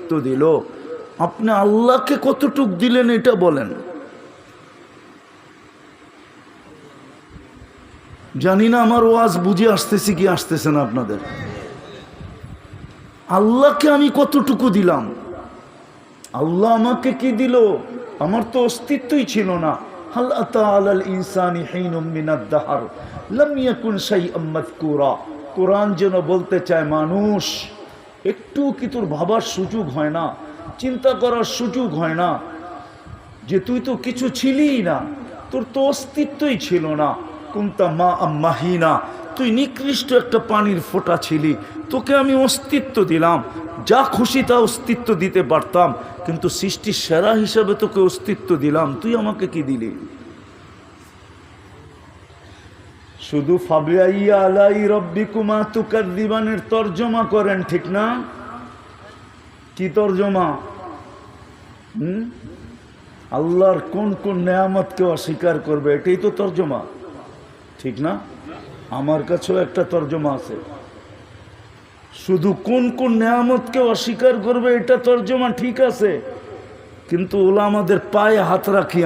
অস্তিত্ব দিল, আপনি আল্লাহকে কতটুক দিলেন এটা বলেন। জানি না আমার ওয়াজ বুঝে আসতেছি কি আসতেছে না আপনাদের। আল্লাহকে আমি কতটুকু দিলাম? আল্লাহ আমাকে কি দিল? আমার তো অস্তিত্বই ছিল না। হাল আতা আলাল ইনসানি হিনুম মিনাদ দাহর লাম ইয়াকুন শাইআম মাযকুরা। কোরআন যেন বলতে চায়, মানুষ একটু কি তোর ভাবার সুযোগ হয় না, চিন্তা করার সুযোগ হয় না যে তুই তো কিছু ছিলিই না, তোর তো অস্তিত্বই ছিল না। কুনতা মা মাহিনা, তুই নিকৃষ্ট একটা পানির ফোঁটা ছিলি, তোকে আমি অস্তিত্ব দিলাম। যা খুশি তা অস্তিত্ব দিতে পারতাম, কিন্তু সৃষ্টির সেরা হিসাবে তোকে অস্তিত্ব দিলাম। তুই আমাকে কি দিলি? শুধু ফাবিআইয়ি আলাই রাব্বিকুমা তুকাযযিবানের তরজমা করেন, ঠিক না? কি তরজমা? আল্লাহর কোন কোন নেয়ামতকে অস্বীকার করবে, এটাই তো তরজমা, ঠিক না? আমার কাছেও একটা তরজমা আছে, শুধু কোন কোন নেয়ামতকে অস্বীকার করবে এটা তরজমা ঠিক আছে, কিন্তু ওলামাদের পায়ে হাত রাখি।